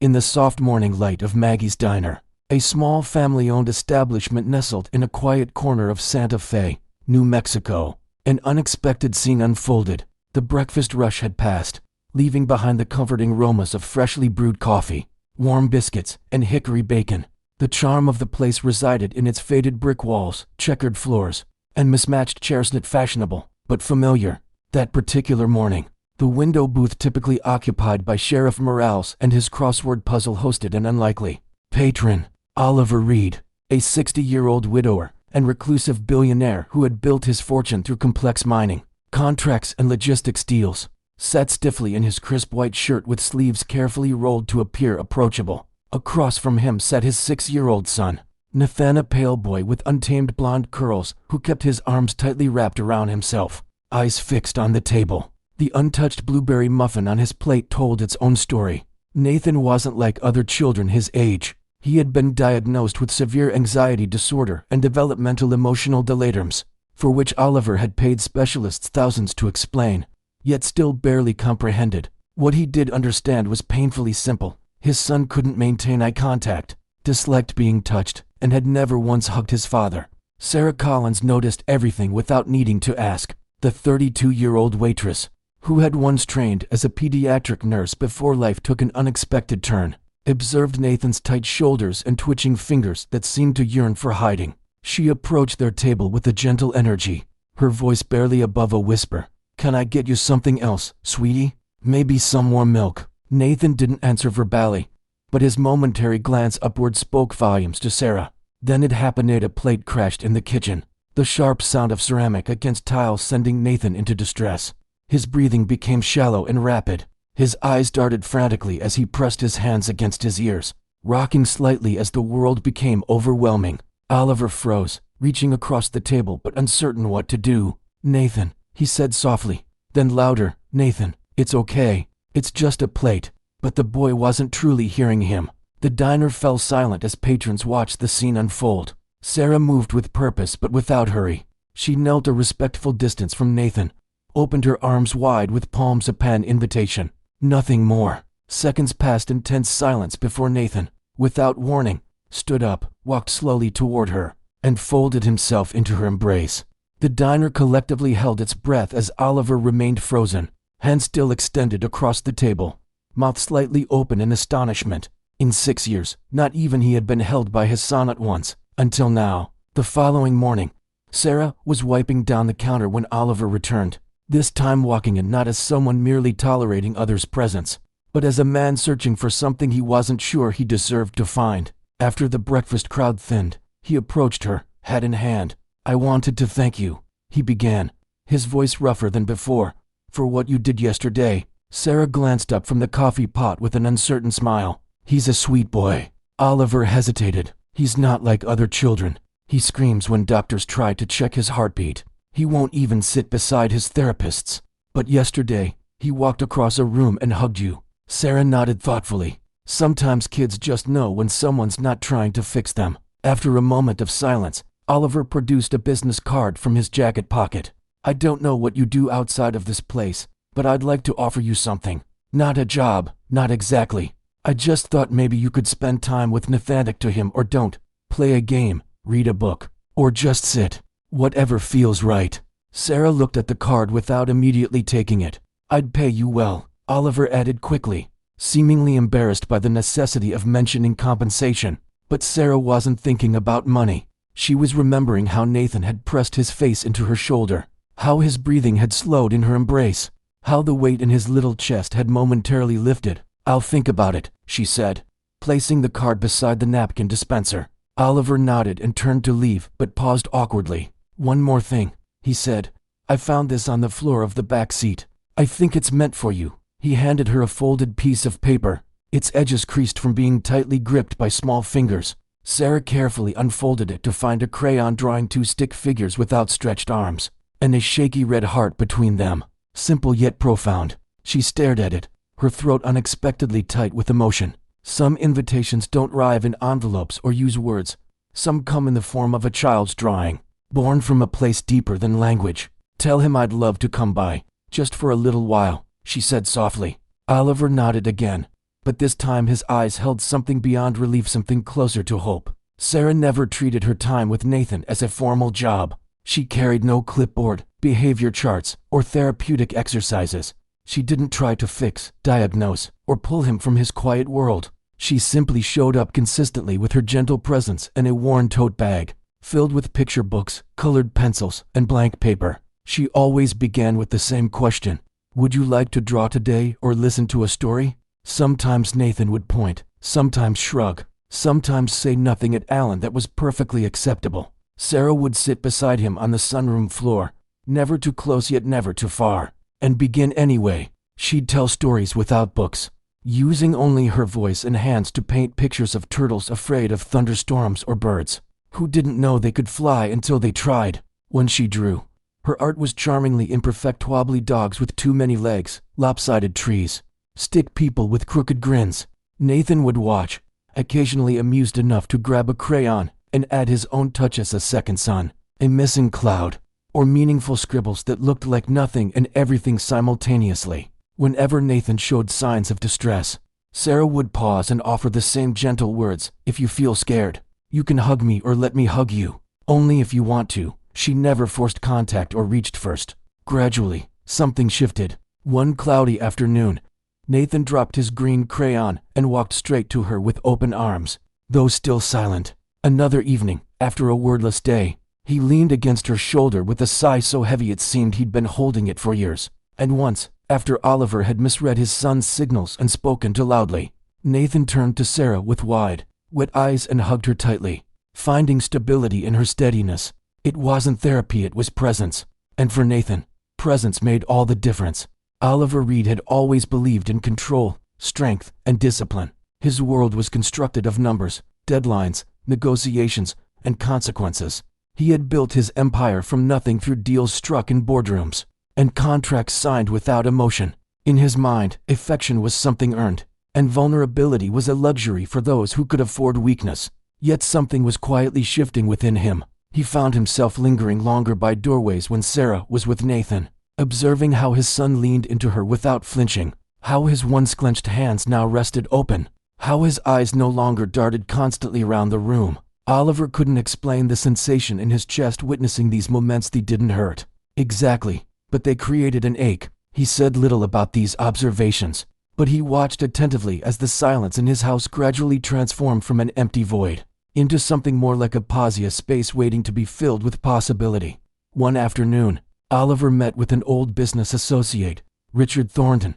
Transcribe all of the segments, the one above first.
In the soft morning light of Maggie's Diner, a small family-owned establishment nestled in a quiet corner of Santa Fe, New Mexico, an unexpected scene unfolded. The breakfast rush had passed, leaving behind the comforting aromas of freshly brewed coffee, warm biscuits, and hickory bacon. The charm of the place resided in its faded brick walls, checkered floors, and mismatched chairs not fashionable, but familiar. That particular morning, the window booth typically occupied by Sheriff Morales and his crossword puzzle hosted an unlikely patron, Oliver Reed, a 60-year-old widower and reclusive billionaire who had built his fortune through complex mining, contracts, and logistics deals. Sat stiffly in his crisp white shirt with sleeves carefully rolled to appear approachable. Across from him sat his 6-year-old son, Nathan, a pale boy with untamed blonde curls who kept his arms tightly wrapped around himself, eyes fixed on the table. The untouched blueberry muffin on his plate told its own story. Nathan wasn't like other children his age. He had been diagnosed with severe anxiety disorder and developmental emotional delayterms, for which Oliver had paid specialists thousands to explain, yet still barely comprehended. What he did understand was painfully simple. His son couldn't maintain eye contact, disliked being touched, and had never once hugged his father. Sarah Collins noticed everything without needing to ask. The 32-year-old waitress, who had once trained as a pediatric nurse before life took an unexpected turn, observed Nathan's tight shoulders and twitching fingers that seemed to yearn for hiding. She approached their table with a gentle energy, her voice barely above a whisper. "Can I get you something else, sweetie? Maybe some more milk?" Nathan didn't answer verbally, but his momentary glance upward spoke volumes to Sarah. Then it happened. A plate crashed in the kitchen, the sharp sound of ceramic against tile sending Nathan into distress. His breathing became shallow and rapid. His eyes darted frantically as he pressed his hands against his ears, rocking slightly as the world became overwhelming. Oliver froze, reaching across the table but uncertain what to do. "Nathan," he said softly, then louder, "Nathan, it's okay. It's just a plate." But the boy wasn't truly hearing him. The diner fell silent as patrons watched the scene unfold. Sarah moved with purpose but without hurry. She knelt a respectful distance from Nathan, opened her arms wide with palms a pan invitation. Nothing more. Seconds passed in tense silence before Nathan, without warning, stood up, walked slowly toward her, and folded himself into her embrace. The diner collectively held its breath as Oliver remained frozen, hands still extended across the table, mouth slightly open in astonishment. In 6 years, not even he had been held by his son at once, until now. The following morning, Sarah was wiping down the counter when Oliver returned, this time walking in not as someone merely tolerating others' presence, but as a man searching for something he wasn't sure he deserved to find. After the breakfast crowd thinned, he approached her, hat in hand. "I wanted to thank you," he began, his voice rougher than before, "for what you did yesterday." Sarah glanced up from the coffee pot with an uncertain smile. "He's a sweet boy." Oliver hesitated. "He's not like other children. He screams when doctors try to check his heartbeat. He won't even sit beside his therapists. But yesterday, he walked across a room and hugged you." Sarah nodded thoughtfully. Sometimes kids just know when someone's not trying to fix them. After a moment of silence, Oliver produced a business card from his jacket pocket. "I don't know what you do outside of this place, but I'd like to offer you something. Not a job, not exactly. I just thought maybe you could spend time with Nathaniel to him, or don't. Play a game, read a book, or just sit. Whatever feels right." Sarah looked at the card without immediately taking it. "I'd pay you well," Oliver added quickly, seemingly embarrassed by the necessity of mentioning compensation. But Sarah wasn't thinking about money. She was remembering how Nathan had pressed his face into her shoulder, how his breathing had slowed in her embrace, how the weight in his little chest had momentarily lifted. "I'll think about it," she said, placing the card beside the napkin dispenser. Oliver nodded and turned to leave, but paused awkwardly. "One more thing," he said. "I found this on the floor of the back seat. I think it's meant for you." He handed her a folded piece of paper, its edges creased from being tightly gripped by small fingers. Sarah carefully unfolded it to find a crayon drawing 2 stick figures with outstretched arms, and a shaky red heart between them. Simple yet profound. She stared at it, her throat unexpectedly tight with emotion. Some invitations don't arrive in envelopes or use words. Some come in the form of a child's drawing, born from a place deeper than language. "Tell him I'd love to come by, just for a little while," she said softly. Oliver nodded again, But this time his eyes held something beyond relief, something closer to hope. Sarah never treated her time with Nathan as a formal job. She carried no clipboard, behavior charts, or therapeutic exercises. She didn't try to fix, diagnose, or pull him from his quiet world. She simply showed up consistently with her gentle presence and a worn tote bag, filled with picture books, colored pencils, and blank paper. She always began with the same question: would you like to draw today or listen to a story? Sometimes Nathan would point, sometimes shrug, sometimes say nothing at Alan that was perfectly acceptable. Sarah would sit beside him on the sunroom floor, never too close yet never too far, and begin anyway. She'd tell stories without books, using only her voice and hands to paint pictures of turtles afraid of thunderstorms or birds who didn't know they could fly until they tried. When she drew, her art was charmingly imperfect: wobbly dogs with too many legs, lopsided trees, stick people with crooked grins. Nathan would watch, occasionally amused enough to grab a crayon and add his own touch as a second sun, a missing cloud, or meaningful scribbles that looked like nothing and everything simultaneously. Whenever Nathan showed signs of distress, Sarah would pause and offer the same gentle words: if you feel scared, you can hug me or let me hug you. Only if you want to. She never forced contact or reached first. Gradually, something shifted. One cloudy afternoon, Nathan dropped his green crayon and walked straight to her with open arms, though still silent. Another evening, after a wordless day, he leaned against her shoulder with a sigh so heavy it seemed he'd been holding it for years. And once, after Oliver had misread his son's signals and spoken too loudly, Nathan turned to Sarah with wide, wet eyes and hugged her tightly, finding stability in her steadiness. It wasn't therapy, it was presence. And for Nathan, presence made all the difference. Oliver Reed had always believed in control, strength, and discipline. His world was constructed of numbers, deadlines, negotiations, and consequences. He had built his empire from nothing through deals struck in boardrooms and contracts signed without emotion. In his mind, affection was something earned, and vulnerability was a luxury for those who could afford weakness. Yet something was quietly shifting within him. He found himself lingering longer by doorways when Sarah was with Nathan, observing how his son leaned into her without flinching, how his once clenched hands now rested open, how his eyes no longer darted constantly around the room. Oliver couldn't explain the sensation in his chest witnessing these moments. They didn't hurt exactly, but they created an ache. He said little about these observations, but he watched attentively as the silence in his house gradually transformed from an empty void into something more like a pause, a space waiting to be filled with possibility. One afternoon, Oliver met with an old business associate, Richard Thornton,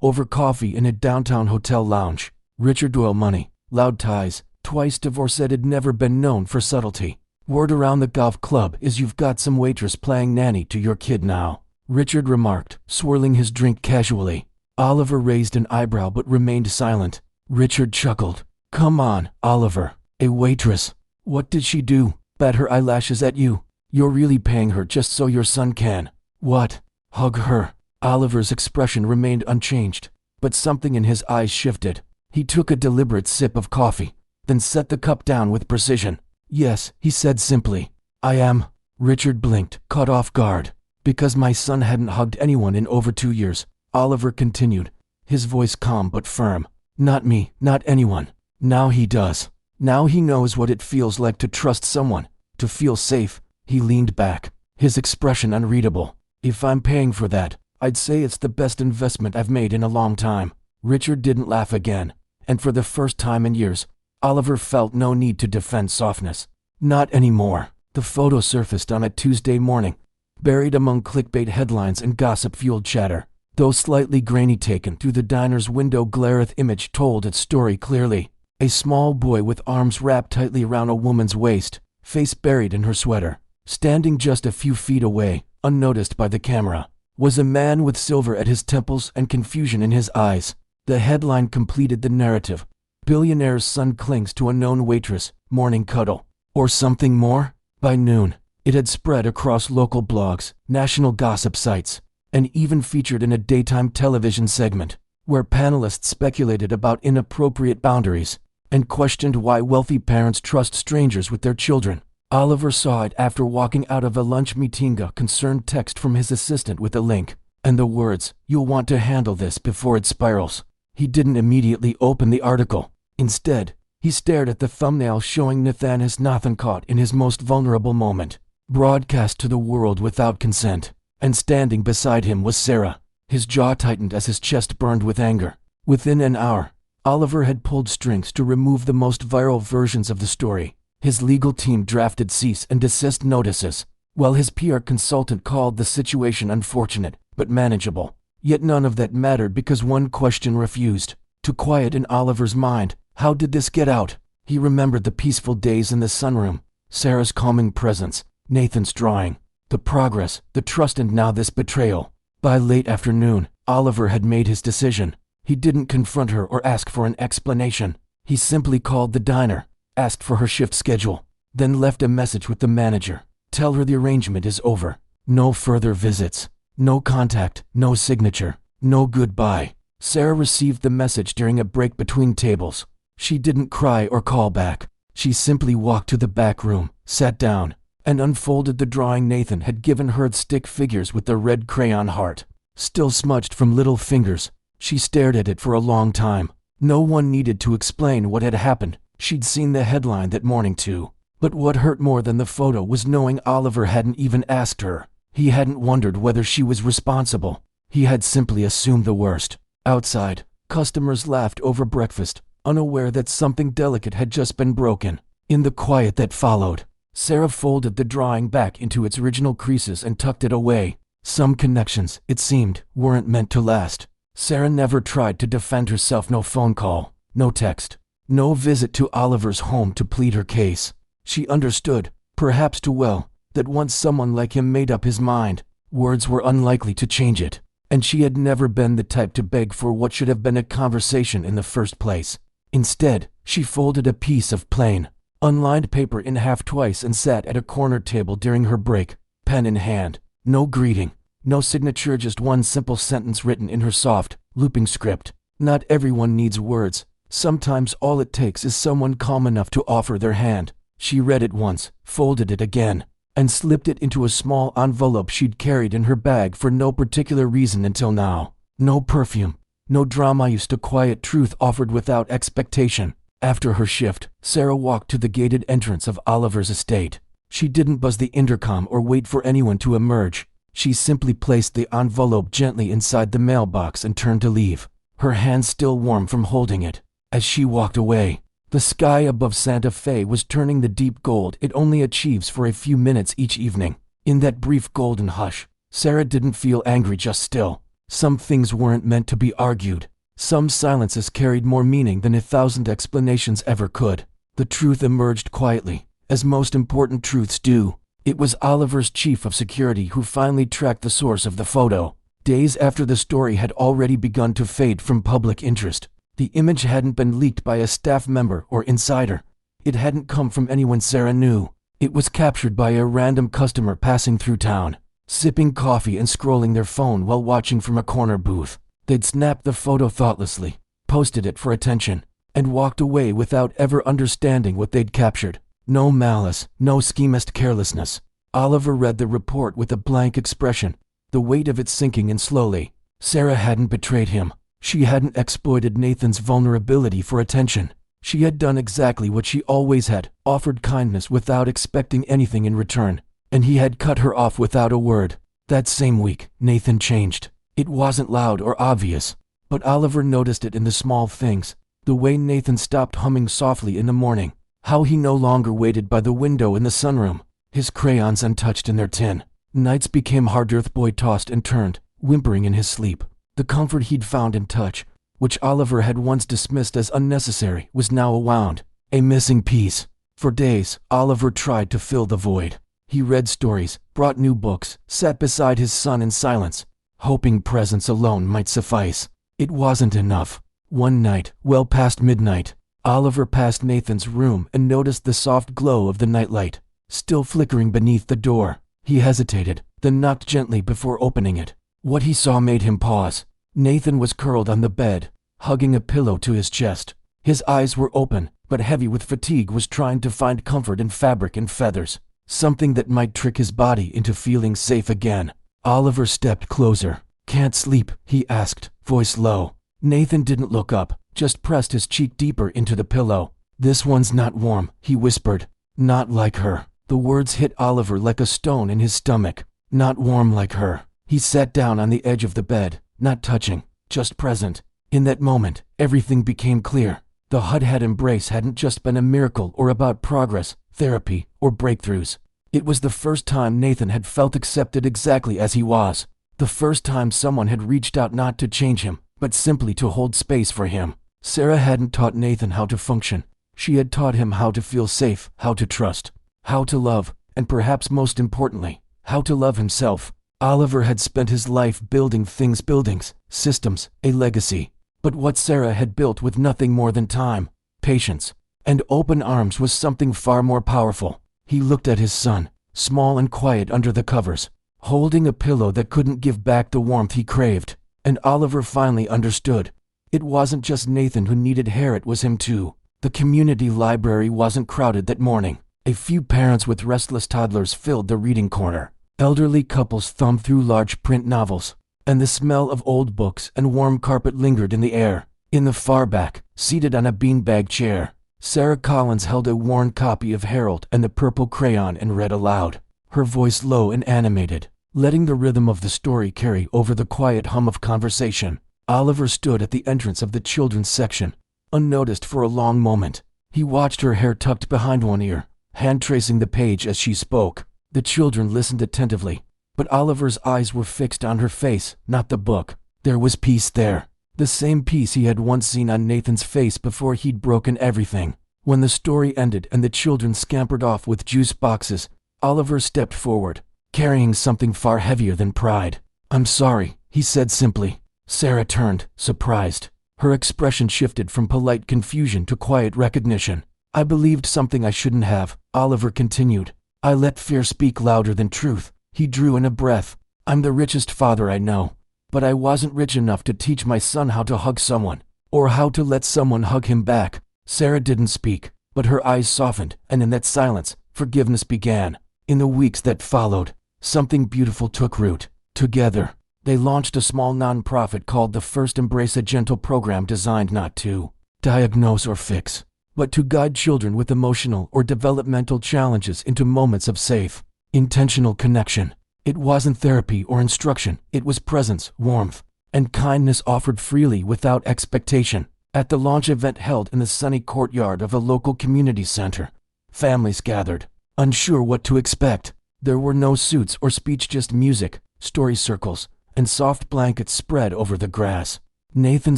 over coffee in a downtown hotel lounge. Richard, oil money, loud ties, twice divorced, had never been known for subtlety. Word around the golf club is you've got some waitress playing nanny to your kid now, Richard remarked, swirling his drink casually. Oliver raised an eyebrow but remained silent. Richard chuckled. Come on, Oliver. A waitress? What did she do? Bat her eyelashes at you? You're really paying her just so your son can. What? Hug her? Oliver's expression remained unchanged, but something in his eyes shifted. He took a deliberate sip of coffee, then set the cup down with precision. Yes, he said simply. I am. Richard blinked, caught off guard. Because my son hadn't hugged anyone in over 2 years, Oliver continued, his voice calm but firm. Not me, not anyone. Now he does. Now he knows what it feels like to trust someone, to feel safe. He leaned back, his expression unreadable. If I'm paying for that, I'd say it's the best investment I've made in a long time. Richard didn't laugh again, and for the first time in years, Oliver felt no need to defend softness. Not anymore. The photo surfaced on a Tuesday morning, buried among clickbait headlines and gossip-fueled chatter. Though slightly grainy, taken through the diner's window, Glareth image told its story clearly. A small boy with arms wrapped tightly around a woman's waist, face buried in her sweater. Standing just a few feet away, unnoticed by the camera, was a man with silver at his temples and confusion in his eyes. The headline completed the narrative. Billionaire's son clings to a known waitress, morning cuddle. Or something more? By noon, it had spread across local blogs, national gossip sites, and even featured in a daytime television segment, where panelists speculated about inappropriate boundaries and questioned why wealthy parents trust strangers with their children. Oliver saw it after walking out of a lunch meeting, a concerned text from his assistant with a link, and the words, "You'll want to handle this before it spirals." He didn't immediately open the article. Instead, he stared at the thumbnail showing Nathan caught in his most vulnerable moment, broadcast to the world without consent, and standing beside him was Sarah. His jaw tightened as his chest burned with anger. Within an hour, Oliver had pulled strings to remove the most viral versions of the story. His legal team drafted cease and desist notices, while his PR consultant called the situation unfortunate but manageable. Yet none of that mattered because one question refused to quiet in Oliver's mind. How did this get out? He remembered the peaceful days in the sunroom, Sarah's calming presence, Nathan's drawing, the progress, the trust, and now this betrayal. By late afternoon, Oliver had made his decision. He didn't confront her or ask for an explanation. He simply called the diner, asked for her shift schedule, then left a message with the manager. Tell her the arrangement is over. No further visits. No contact, no signature, no goodbye. Sarah received the message during a break between tables. She didn't cry or call back. She simply walked to the back room, sat down, and unfolded the drawing Nathan had given her of stick figures with the red crayon heart, still smudged from little fingers. She stared at it for a long time. No one needed to explain what had happened. She'd seen the headline that morning too. But what hurt more than the photo was knowing Oliver hadn't even asked her. He hadn't wondered whether she was responsible. He had simply assumed the worst. Outside, customers laughed over breakfast, unaware that something delicate had just been broken. In the quiet that followed, Sarah folded the drawing back into its original creases and tucked it away. Some connections, it seemed, weren't meant to last. Sarah never tried to defend herself. No phone call, no text, no visit to Oliver's home to plead her case. She understood, perhaps too well, that once someone like him made up his mind, words were unlikely to change it, and she had never been the type to beg for what should have been a conversation in the first place. Instead, she folded a piece of plain, unlined paper in half twice and sat at a corner table during her break, pen in hand. No greeting, no signature, just one simple sentence written in her soft, looping script. Not everyone needs words. Sometimes all it takes is someone calm enough to offer their hand. She read it once, folded it again, and slipped it into a small envelope she'd carried in her bag for no particular reason until now. No perfume, no drama, used to quiet truth offered without expectation. After her shift, Sarah walked to the gated entrance of Oliver's estate. She didn't buzz the intercom or wait for anyone to emerge. She simply placed the envelope gently inside the mailbox and turned to leave, her hands still warm from holding it. As she walked away, the sky above Santa Fe was turning the deep gold it only achieves for a few minutes each evening. In that brief golden hush, Sarah didn't feel angry, just still. Some things weren't meant to be argued. Some silences carried more meaning than 1,000 explanations ever could. The truth emerged quietly, as most important truths do. It was Oliver's chief of security who finally tracked the source of the photo. Days after the story had already begun to fade from public interest, the image hadn't been leaked by a staff member or insider. It hadn't come from anyone Sarah knew. It was captured by a random customer passing through town, sipping coffee and scrolling their phone while watching from a corner booth. They'd snapped the photo thoughtlessly, posted it for attention, and walked away without ever understanding what they'd captured. No malice, no schemist carelessness. Oliver read the report with a blank expression, the weight of it sinking in slowly. Sarah hadn't betrayed him. She hadn't exploited Nathan's vulnerability for attention. She had done exactly what she always had, offered kindness without expecting anything in return, and he had cut her off without a word. That same week, Nathan changed. It wasn't loud or obvious, but Oliver noticed it in the small things. The way Nathan stopped humming softly in the morning, how he no longer waited by the window in the sunroom, his crayons untouched in their tin. Nights became harder. The boy tossed and turned, whimpering in his sleep. The comfort he'd found in touch, which Oliver had once dismissed as unnecessary, was now a wound, a missing piece. For days, Oliver tried to fill the void. He read stories, brought new books, sat beside his son in silence, hoping presence alone might suffice. It wasn't enough. One night, well past midnight, Oliver passed Nathan's room and noticed the soft glow of the nightlight, still flickering beneath the door. He hesitated, then knocked gently before opening it. What he saw made him pause. Nathan was curled on the bed, hugging a pillow to his chest. His eyes were open, but heavy with fatigue, was trying to find comfort in fabric and feathers, something that might trick his body into feeling safe again. Oliver stepped closer. "Can't sleep?" he asked, voice low. Nathan didn't look up, just pressed his cheek deeper into the pillow. "This one's not warm," he whispered. "Not like her." The words hit Oliver like a stone in his stomach. Not warm like her. He sat down on the edge of the bed, not touching, just present. In that moment, everything became clear. The Hudhead embrace hadn't just been a miracle or about progress, therapy, or breakthroughs. It was the first time Nathan had felt accepted exactly as he was. The first time someone had reached out not to change him, but simply to hold space for him. Sarah hadn't taught Nathan how to function. She had taught him how to feel safe, how to trust, how to love, and perhaps most importantly, how to love himself. Oliver had spent his life building things, buildings, systems, a legacy. But what Sarah had built with nothing more than time, patience, and open arms was something far more powerful. He looked at his son, small and quiet under the covers, holding a pillow that couldn't give back the warmth he craved. And Oliver finally understood. It wasn't just Nathan who needed hair, it was him too. The community library wasn't crowded that morning. A few parents with restless toddlers filled the reading corner. Elderly couples thumbed through large print novels, and the smell of old books and warm carpet lingered in the air. In the far back, seated on a beanbag chair, Sarah Collins held a worn copy of Harold and the Purple Crayon and read aloud, her voice low and animated, letting the rhythm of the story carry over the quiet hum of conversation. Oliver stood at the entrance of the children's section, unnoticed for a long moment. He watched her hair tucked behind one ear, hand tracing the page as she spoke. The children listened attentively, but Oliver's eyes were fixed on her face, not the book. There was peace there, the same peace he had once seen on Nathan's face before he'd broken everything. When the story ended and the children scampered off with juice boxes, Oliver stepped forward, carrying something far heavier than pride. "I'm sorry," he said simply. Sarah turned, surprised. Her expression shifted from polite confusion to quiet recognition. "I believed something I shouldn't have," Oliver continued. "I let fear speak louder than truth." He drew in a breath. "I'm the richest father I know, but I wasn't rich enough to teach my son how to hug someone, or how to let someone hug him back." Sarah didn't speak, but her eyes softened, and in that silence, forgiveness began. In the weeks that followed, something beautiful took root. Together, they launched a small nonprofit called the First Embrace, a gentle program designed not to diagnose or fix, but to guide children with emotional or developmental challenges into moments of safe, intentional connection. It wasn't therapy or instruction, it was presence, warmth, and kindness offered freely without expectation. At the launch event held in the sunny courtyard of a local community center, families gathered, unsure what to expect. There were no suits or speech, just music, story circles, and soft blankets spread over the grass. Nathan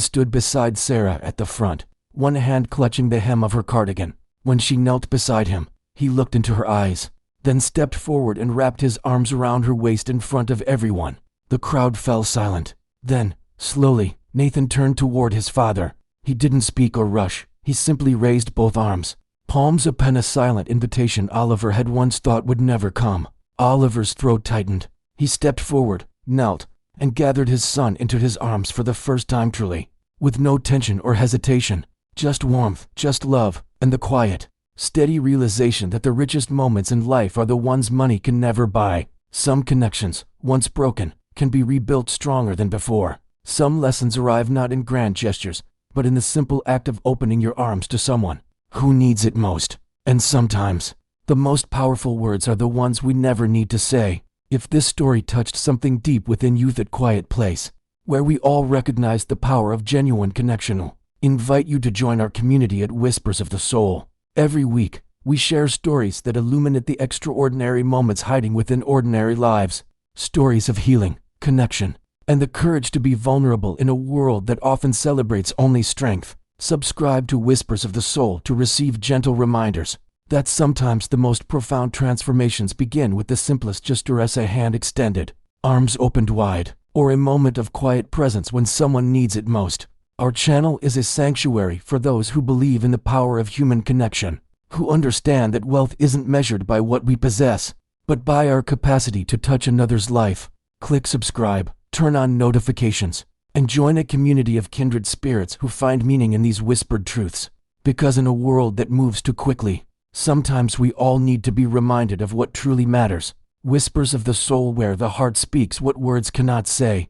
stood beside Sarah at the front, one hand clutching the hem of her cardigan. When she knelt beside him, he looked into her eyes, then stepped forward and wrapped his arms around her waist in front of everyone. The crowd fell silent. Then, slowly, Nathan turned toward his father. He didn't speak or rush. He simply raised both arms, palms upon a silent invitation Oliver had once thought would never come. Oliver's throat tightened. He stepped forward, knelt, and gathered his son into his arms for the first time truly, with no tension or hesitation. Just warmth, just love, and the quiet, steady realization that the richest moments in life are the ones money can never buy. Some connections, once broken, can be rebuilt stronger than before. Some lessons arrive not in grand gestures, but in the simple act of opening your arms to someone who needs it most. And sometimes, the most powerful words are the ones we never need to say. If this story touched something deep within you, that quiet place, where we all recognize the power of genuine connection, invite you to join our community at Whispers of the Soul. Every week, we share stories that illuminate the extraordinary moments hiding within ordinary lives. Stories of healing, connection, and the courage to be vulnerable in a world that often celebrates only strength. Subscribe to Whispers of the Soul to receive gentle reminders that sometimes the most profound transformations begin with the simplest gesture, as a hand extended, arms opened wide, or a moment of quiet presence when someone needs it most. Our channel is a sanctuary for those who believe in the power of human connection, who understand that wealth isn't measured by what we possess, but by our capacity to touch another's life. Click subscribe, turn on notifications, and join a community of kindred spirits who find meaning in these whispered truths. Because in a world that moves too quickly, sometimes we all need to be reminded of what truly matters. Whispers of the Soul, where the heart speaks what words cannot say.